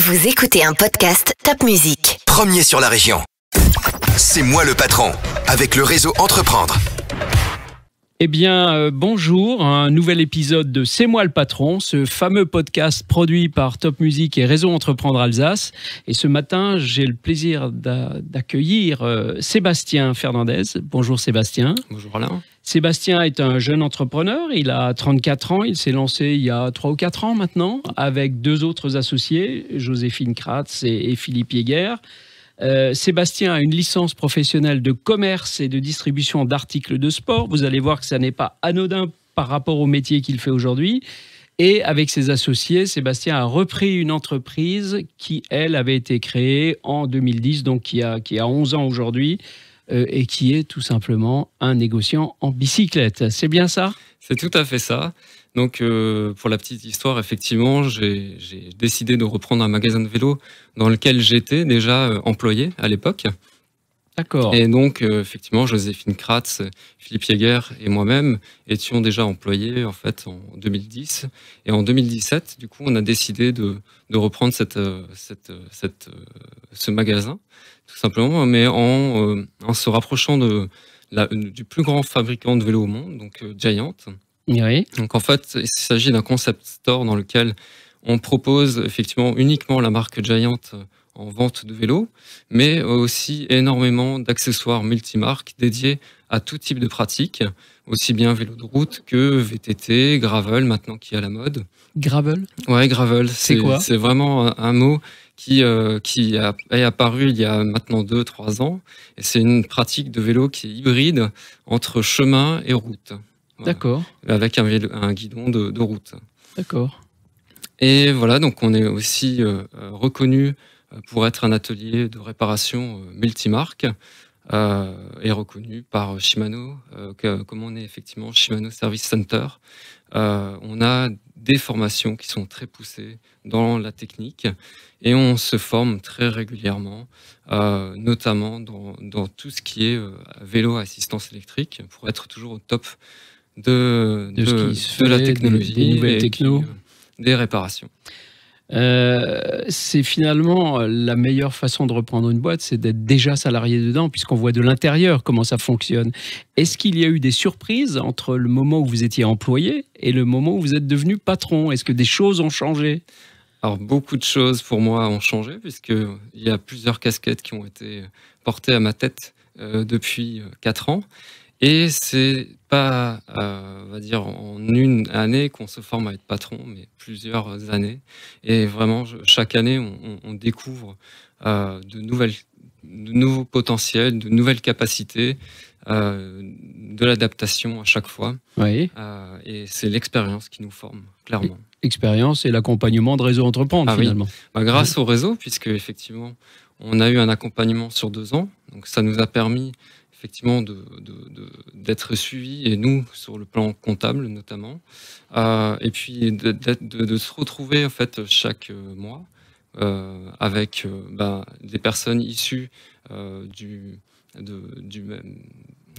Vous écoutez un podcast Top Music. Premier sur la région. C'est moi le patron, avec le réseau Entreprendre. Eh bien, bonjour, un nouvel épisode de C'est moi le patron, ce fameux podcast produit par Top Music et Réseau Entreprendre Alsace. Et ce matin, j'ai le plaisir d'accueillir Sébastien Fernandez. Bonjour Sébastien. Bonjour Alain. Sébastien est un jeune entrepreneur, il a 34 ans, il s'est lancé il y a 3 ou 4 ans maintenant, avec 2 autres associés, Joséphine Kratz et Philippe Yeager. Sébastien a une licence professionnelle de commerce et de distribution d'articles de sport. Vous allez voir que ça n'est pas anodin par rapport au métier qu'il fait aujourd'hui. Et avec ses associés, Sébastien a repris une entreprise qui, elle, avait été créée en 2010, donc qui a 11 ans aujourd'hui, et qui est tout simplement un négociant en bicyclette. C'est bien ça ? C'est tout à fait ça. Donc, pour la petite histoire, effectivement, j'ai décidé de reprendre un magasin de vélo dans lequel j'étais déjà employé à l'époque. D'accord. Et donc, effectivement, Joséphine Kratz, Philippe Yeager et moi-même étions déjà employés en fait en 2010. Et en 2017, du coup, on a décidé de reprendre ce magasin, tout simplement, mais en se rapprochant du plus grand fabricant de vélos au monde, donc Giant. Oui. Donc en fait, il s'agit d'un concept store dans lequel on propose effectivement uniquement la marque Giant en vente de vélos, mais aussi énormément d'accessoires multimarques dédiés à tout type de pratiques, aussi bien vélo de route que VTT, gravel maintenant qui est à la mode. Gravel ? Ouais, gravel. C'est quoi ? C'est vraiment un mot qui est apparu il y a maintenant 2-3 ans. Et c'est une pratique de vélo qui est hybride entre chemin et route. Voilà. D'accord. Avec un guidon de route. D'accord. Et voilà, donc on est aussi reconnu pour être un atelier de réparation multimarque et reconnu par Shimano, comme on est effectivement Shimano Service Center. On a des formations qui sont très poussées dans la technique et on se forme très régulièrement, notamment dans tout ce qui est vélo à assistance électrique, pour être toujours au top de la technologie, des nouvelles techno, des réparations. C'est finalement la meilleure façon de reprendre une boîte, c'est d'être déjà salarié dedans, puisqu'on voit de l'intérieur comment ça fonctionne. Est-ce qu'il y a eu des surprises entre le moment où vous étiez employé et le moment où vous êtes devenu patron ? Est-ce que des choses ont changé ? Alors, beaucoup de choses pour moi ont changé, puisqu'il y a plusieurs casquettes qui ont été portées à ma tête depuis 4 ans. Et c'est pas, on va dire, en une année qu'on se forme à être patron, mais plusieurs années. Et vraiment, chaque année, on découvre de nouveaux potentiels, de nouvelles capacités, de l'adaptation à chaque fois. Oui. Et c'est l'expérience qui nous forme, clairement. Expérience et l'accompagnement de Réseau Entreprendre, finalement. Oui. Grâce au réseau, puisque effectivement, on a eu un accompagnement sur 2 ans. Donc ça nous a permis effectivement d'être suivis, et nous sur le plan comptable notamment, et puis de se retrouver en fait chaque mois avec des personnes issues du même,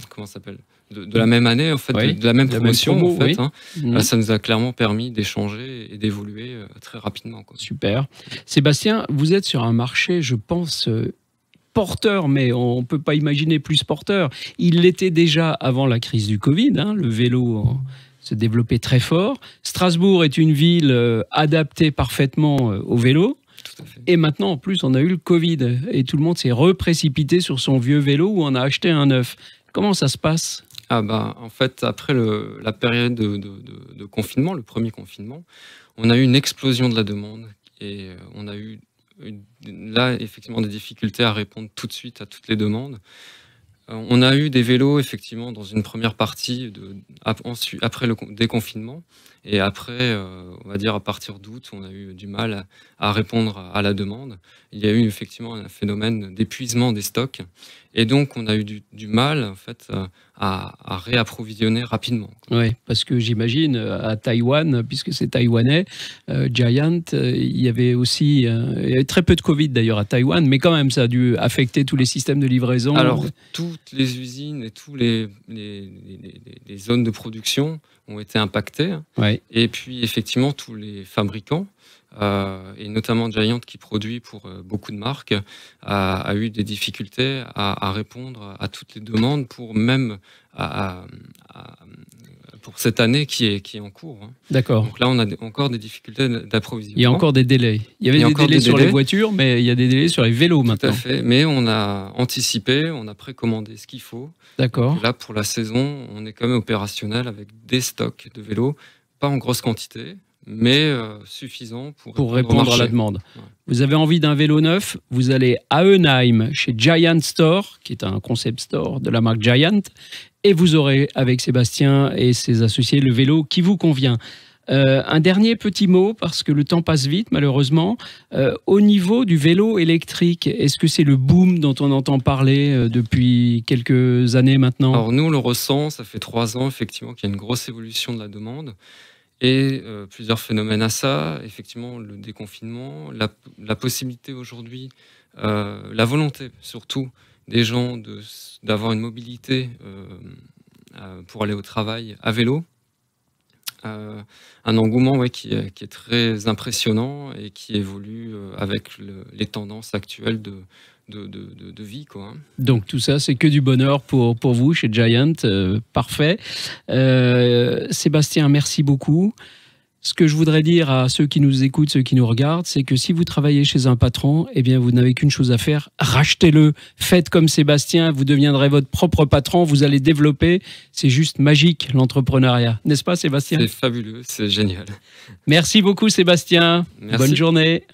comment ça s'appelle, de la même année en fait, oui, de la même promotion promo, en fait. Oui. Ça nous a clairement permis d'échanger et d'évoluer très rapidement, quoi. Super. Sébastien, vous êtes sur un marché, je pense, porteur, mais on ne peut pas imaginer plus porteur. Il l'était déjà avant la crise du Covid, le vélo se développait très fort. Strasbourg est une ville adaptée parfaitement au vélo. Tout à fait. Et maintenant, en plus, on a eu le Covid et tout le monde s'est reprécipité sur son vieux vélo où on a acheté un neuf. Comment ça se passe ? En fait, après la période de confinement, le premier confinement, on a eu une explosion de la demande et on a eu là, effectivement, des difficultés à répondre tout de suite à toutes les demandes. On a eu des vélos, effectivement, dans une première partie, après le déconfinement. Et après, on va dire à partir d'août, on a eu du mal à répondre à la demande. Il y a eu effectivement un phénomène d'épuisement des stocks. Et donc, on a eu du mal, en fait, à réapprovisionner rapidement. Oui, parce que j'imagine à Taïwan, puisque c'est taïwanais, Giant, il y avait aussi il y avait très peu de Covid d'ailleurs à Taïwan, mais quand même ça a dû affecter tous les systèmes de livraison. Alors, toutes les usines et tous les zones de production ont été impactées. Ouais. Et puis, effectivement, tous les fabricants et notamment Giant qui produit pour beaucoup de marques, a eu des difficultés à répondre à toutes les demandes pour même pour cette année qui est en cours. D'accord. Donc là, on a encore des difficultés d'approvisionnement. Il y a encore des délais. Il y avait des délais sur les voitures, mais il y a des délais sur les vélos maintenant. Tout à fait, mais on a anticipé, on a précommandé ce qu'il faut. D'accord. Là, pour la saison, on est quand même opérationnel avec des stocks de vélos, pas en grosse quantité, mais suffisant pour répondre à la demande. Ouais. Vous avez envie d'un vélo neuf, vous allez à Eunheim, chez Giant Store, qui est un concept store de la marque Giant, et vous aurez avec Sébastien et ses associés le vélo qui vous convient. Un dernier petit mot, parce que le temps passe vite malheureusement. Au niveau du vélo électrique, est-ce que c'est le boom dont on entend parler depuis quelques années maintenant? Alors nous, on le ressent, ça fait 3 ans effectivement qu'il y a une grosse évolution de la demande. Et plusieurs phénomènes à ça, effectivement le déconfinement, la possibilité aujourd'hui, la volonté surtout des gens d'avoir une mobilité pour aller au travail à vélo, un engouement qui est très impressionnant et qui évolue avec les tendances actuelles de vie, quoi. Donc tout ça, c'est que du bonheur pour vous chez Giant. Parfait. Sébastien, merci beaucoup. Ce que je voudrais dire à ceux qui nous écoutent, ceux qui nous regardent, c'est que si vous travaillez chez un patron, eh bien vous n'avez qu'une chose à faire, rachetez-le. Faites comme Sébastien, vous deviendrez votre propre patron, vous allez développer. C'est juste magique, l'entrepreneuriat. N'est-ce pas, Sébastien? C'est fabuleux, c'est génial. Merci beaucoup, Sébastien. Merci. Bonne journée.